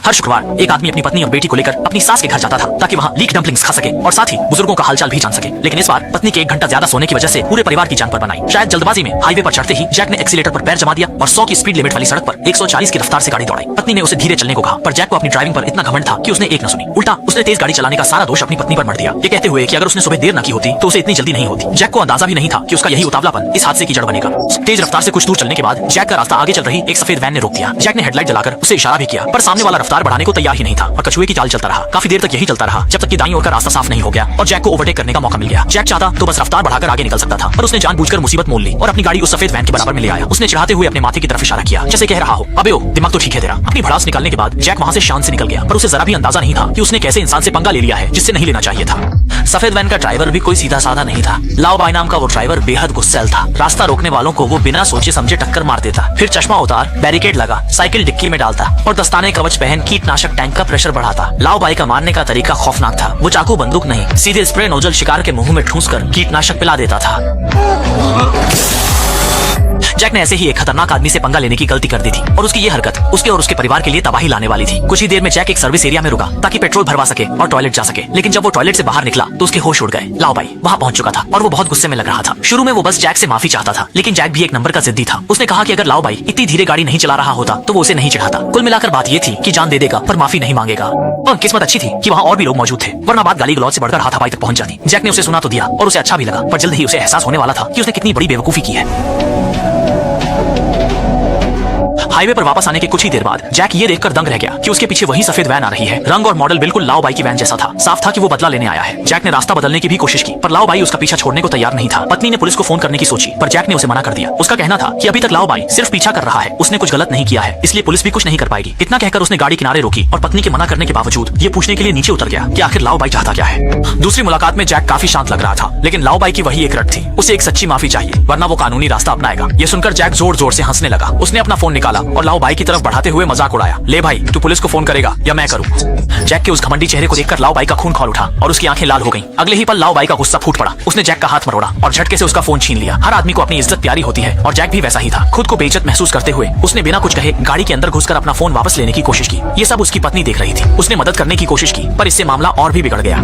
हर शुक्रवार एक आदमी अपनी पत्नी और बेटी को लेकर अपनी सास के घर जाता था ताकि वहाँ लीक डम्पलिंग्स खा सके और साथ ही बुजुर्गों का हालचाल भी जान सके। लेकिन इस बार पत्नी के 1 घंटा ज्यादा सोने की वजह से पूरे परिवार की जान पर बनाई। शायद जल्दबाजी में हाईवे पर चढ़ते ही जैक ने एक्सीलेटर पर पैर जमा दिया और 100 की स्पीड लिमिट वाली सड़क पर 140 की रफ्तार से गाड़ी दौड़ाई। पत्नी ने उसे धीरे चलने को कहा, पर जैक को अपनी ड्राइविंग पर इतना घमंड था कि उसने एक न सुनी। उल्टा उसने तेज गाड़ी चलाने का सारा दोष अपनी पत्नी पर मर दिया, ये कहते हुए कि अगर उसने सुबह देर न की होती तो उसे इतनी जल्दी नहीं होती। जैक को अंदाजा भी नहीं था कि उसका यही उतावलापन इस हादसे की जड़ बनेगा। तेज रफ्तार से कुछ दूर चलने के बाद जैक का रास्ता आगे चल रही एक सफेद वैन ने रोक दिया। जैक ने हेडलाइट जलाकर उसे इशारा भी किया, पर सामने वाला रफ्तार बढ़ाने को तैयार ही नहीं था और कछुए की चाल चलता रहा। काफी देर तक यही चलता रहा जब तक कि दाईं ओर का रास्ता साफ नहीं हो गया और जैक को ओवरटेक करने का मौका मिल गया। जैक चाहता तो बस रफ्तार बढ़ाकर आगे निकल सकता था, पर उसने जानबूझकर मुसीबत मोल ली और अपनी गाड़ी उस सफेद वैन के बराबर में ले आया। उसने चिढ़ाते हुए अपने माथे की तरफ इशारा किया, जैसे कह रहा हो, अबे ओ, दिमाग तो ठीक है तेरा। अपनी भड़ास निकालने के बाद जैक वहाँ से शान से निकल गया, पर उसे जरा भी अंदाजा नहीं था कि उसने कैसे इंसान से पंगा ले लिया है जिससे नहीं लेना चाहिए था। सफेद वैन का ड्राइवर भी कोई सीधा साधा नहीं था। लाओ बाई नाम का वो ड्राइवर बेहद गुस्सैल था। रास्ता रोकने वालों को वो बिना सोचे समझे टक्कर मार देता, फिर चश्मा उतार, बैरिकेड लगा, साइकिल डिक्की में डालता और दस्ताने कवच पहन कीटनाशक टैंक का प्रेशर बढ़ाता। लाओ बाई का मारने का तरीका खौफनाक था। वो चाकू बंदूक नहीं, सीधे स्प्रे नोजल शिकार के मुंह में ठूंसकर कीटनाशक पिला देता था। जैक ने ऐसे ही एक खतरनाक आदमी से पंगा लेने की गलती कर दी थी और उसकी ये हरकत उसके और उसके परिवार के लिए तबाही लाने वाली थी। कुछ ही देर में जैक एक सर्विस एरिया में रुका ताकि पेट्रोल भरवा सके और टॉयलेट जा सके, लेकिन जब वो टॉयलेट से बाहर निकला तो उसके होश उड़ गए। लाओ बाई वहाँ पहुंच चुका था और वो बहुत गुस्से में लग रहा था। शुरू में वो बस जैक से माफी चाहता था, लेकिन जैक भी एक नंबर का जिद्दी था। उसने कहा कि अगर लाओ बाई इतनी धीरे गाड़ी नहीं चला रहा होता तो वो उसे नहीं चिढ़ाता। कुल मिलाकर बात ये थी कि जान दे देगा पर माफी नहीं मांगेगा। और किस्मत अच्छी थी कि वहाँ और भी लोग मौजूद थे, वरना बात गाली गलौज से बढ़कर हाथापाई तक पहुंच जाती। जैक ने उसे सुना तो दिया और उसे अच्छा भी लगा, पर जल्द ही उसे एहसास होने वाला था कि उसने कितनी बड़ी बेवकूफी की है। हाईवे पर वापस आने के कुछ ही देर बाद जैक ये देखकर दंग रह गया कि उसके पीछे वही सफेद वैन आ रही है। रंग और मॉडल बिल्कुल लाओ बाई की वैन जैसा था। साफ था कि वो बदला लेने आया है। जैक ने रास्ता बदलने की भी कोशिश की, पर लाओ बाई उसका पीछा छोड़ने को तैयार नहीं था। पत्नी ने पुलिस को फोन करने की सोची, पर जैक ने उसे मना कर दिया। उसका कहना था कि अभी तक लाओ बाई सिर्फ पीछा कर रहा है, उसने कुछ गलत नहीं किया है, इसलिए पुलिस भी कुछ नहीं कर पाएगी। इतना कहकर उसने गाड़ी किनारे रोकी और पत्नी के मना करने के बावजूद ये पूछने के लिए नीचे उतर गया कि आखिर लाओ बाई चाहता क्या है। दूसरी मुलाकात में जैक काफी शांत लग रहा था, लेकिन लाओ बाई की वही एक रट थी, उसे एक सच्ची माफी चाहिए, वरना वो कानूनी रास्ता अपनाएगा। ये सुनकर जैक जोर जोर से हंसने लगा। उसने अपना फोन निकाला और लाओ बाई की तरफ बढ़ाते हुए मजाक उड़ाया, ले भाई तू पुलिस को फोन करेगा या मैं करूं? जैक के उस घमंडी चेहरे को देखकर लाओ बाई का खून खौल उठा और उसकी आंखें लाल हो गईं। अगले ही पल लाओ बाई का गुस्सा फूट पड़ा। उसने जैक का हाथ मरोड़ा और झटके से उसका फोन छीन लिया। हर आदमी को अपनी इज्जत प्यारी होती है और जैक भी वैसा ही था। खुद को बेइज्जत महसूस करते हुए उसने बिना कुछ कहे गाड़ी के अंदर घुसकर अपना फोन वापस लेने की कोशिश की। ये सब उसकी पत्नी देख रही थी। उसने मदद करने की कोशिश की, पर इससे मामला और भी बिगड़ गया।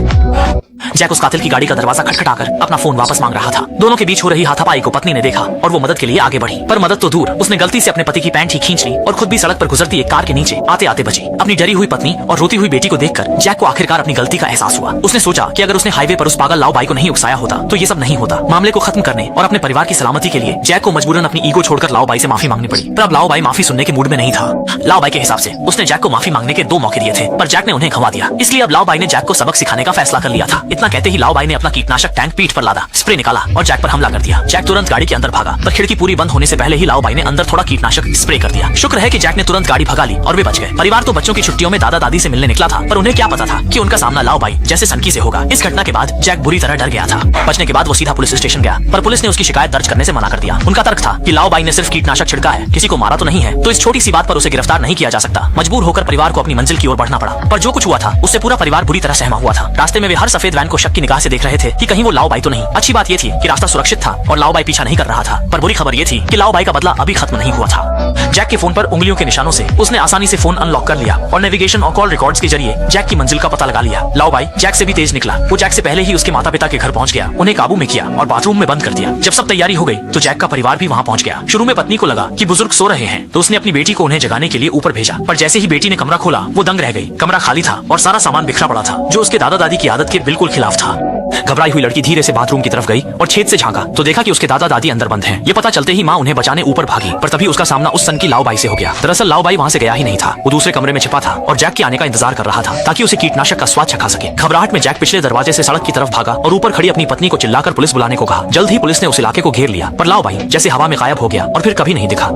जैक उस कातिल की गाड़ी का दरवाजा खटखटाकर अपना फोन वापस मांग रहा था। दोनों के बीच हो रही हाथापाई को पत्नी ने देखा और वो मदद के लिए आगे बढ़ी, पर मदद तो दूर, उसने गलती से अपने पति की पैंट ही खींच ली और खुद भी सड़क पर गुजरती एक कार के नीचे आते आते बची। अपनी डरी हुई पत्नी और रोती हुई बेटी को देखकर जैक को आखिरकार अपनी गलती का एहसास हुआ। उसने सोचा कि अगर उसने हाईवे पर उस पागल लाओ बाई को नहीं उकसाया होता तो ये सब नहीं होता। मामले को खत्म करने और अपने परिवार की सलामती के लिए जैक को मजबूरन अपनी ईगो छोड़कर लाओ बाई से माफी मांगनी पड़ी। पर अब लाओ बाई माफी सुनने के मूड में नहीं था। लाओ बाई के हिसाब से उसने जैक को माफी मांगने के 2 मौके दिए थे, पर जैक ने उन्हें गंवा दिया। इसलिए अब लाओ बाई ने जैक को सबक सिखाने का फैसला कर लिया था। इतना कहते ही लाओ बाई ने अपना कीटनाशक टैंक पीठ पर लादा, स्प्रे निकाला और जैक पर हमला कर दिया। जैक तुरंत गाड़ी के अंदर भागा, पर खिड़की पूरी बंद होने से पहले ही लाओ बाई ने अंदर थोड़ा कीटनाशक स्प्रे कर दिया। शुक्र है कि जैक ने तुरंत गाड़ी भगा ली और वे बच गए। परिवार तो बच्चों की छुट्टियों में दादा दादी से मिलने निकला था, पर उन्हें क्या पता था कि उनका सामना लाओ बाई जैसे सनकी से होगा। इस घटना के बाद जैक बुरी तरह डर गया था। बचने के बाद वो सीधा पुलिस स्टेशन गया, पर पुलिस ने उसकी शिकायत दर्ज करने से मना कर दिया। उनका तर्क था कि लाओ बाई ने सिर्फ कीटनाशक छिड़का है, किसी को मारा तो नहीं है, तो इस छोटी सी बात पर उसे गिरफ्तार नहीं किया जा सकता। मजबूर होकर परिवार को अपनी मंजिल की ओर बढ़ना पड़ा। पर जो कुछ हुआ था उससे पूरा परिवार बुरी तरह सहमा हुआ था। रास्ते में वे हर सफेद वैन को शक की निगाह से देख रहे थे कि कहीं वो लाओ बाई तो नहीं। अच्छी बात ये थी कि रास्ता सुरक्षित था और लाओ बाई पीछा नहीं कर रहा था, पर बुरी खबर ये थी कि लाओ बाई का बदला अभी खत्म नहीं हुआ था। जैक के फोन पर उंगलियों के निशानों से उसने आसानी से फोन अनलॉक कर लिया और नेविगेशन और कॉल रिकॉर्ड्स के जरिए जैक की मंजिल का पता लगा लिया। लाओ बाई जैक से भी तेज निकला। वो जैक से पहले ही उसके माता पिता के घर पहुंच गया, उन्हें काबू में किया और बाथरूम में बंद कर दिया। जब सब तैयारी हो गई तो जैक का परिवार भी वहां पहुंच गया। शुरू में पत्नी को लगा कि बुजुर्ग सो रहे हैं, तो उसने अपनी बेटी को उन्हें जगाने के लिए ऊपर भेजा, पर जैसे ही बेटी ने कमरा खोला वो दंग रह गई। कमरा खाली था और सारा सामान बिखरा पड़ा था, जो उसके दादा दादी की आदत के बिल्कुल खिलाफ था। घबराई हुई लड़की धीरे से बाथरूम की तरफ गई और छेद से झांका तो देखा कि उसके दादा दादी अंदर बंद हैं। ये पता चलते ही माँ उन्हें बचाने ऊपर भागी, पर तभी उसका सामना उस सन की लाओ बाई से हो गया। दरअसल लाओ बाई वहाँ से गया ही नहीं था, वो दूसरे कमरे में छिपा था और जैक के आने का इंतजार कर रहा था ताकि उसे कीटनाशक का स्वाद चखा सके। घबराहट में जैक पिछले दरवाजे से सड़क की तरफ भागा और ऊपर खड़ी अपनी पत्नी को चिल्लाकर पुलिस बुलाने को कहा। जल्द ही पुलिस ने उस इलाके को घेर लिया, पर लाओ बाई जैसे हवा में गायब हो गया और फिर कभी नहीं दिखा।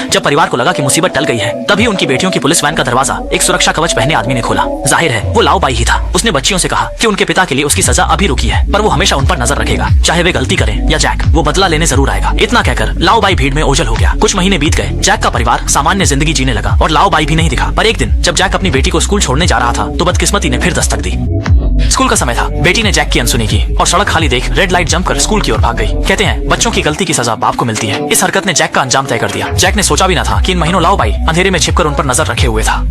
जब परिवार को लगा कि मुसीबत टल गई है, तभी उनकी बेटियों की पुलिस वैन का दरवाजा एक सुरक्षा कवच पहने आदमी ने खोला। जाहिर है वो लाओ बाई ही था। उसने बच्चियों से कहा कि उनके पिता के लिए उसकी सजा अभी रुकी है, पर वो हमेशा उन पर नजर रखेगा, चाहे वे गलती करें या जैक, वो बदला लेने जरूर आएगा। इतना कहकर लाओ बाई भीड़ में ओझल हो गया। कुछ महीने बीत गए, जैक का परिवार सामान्य जिंदगी जीने लगा और लाओ बाई भी नहीं दिखा। पर एक दिन जब जैक अपनी बेटी को स्कूल छोड़ने जा रहा था तो बदकिस्मती ने फिर दस्तक दी। स्कूल का समय था। बेटी ने जैक की अनसुनी की और सड़क खाली देख रेड लाइट जंप कर स्कूल की ओर भाग गई। कहते हैं बच्चों की गलती की सजा बाप को मिलती है। इस हरकत ने जैक का अंजाम तय कर दिया। जैक ने सोचा भी न था कि इन महीनों लाओ बाई अंधेरे में छिपकर उन पर नजर रखे हुए था।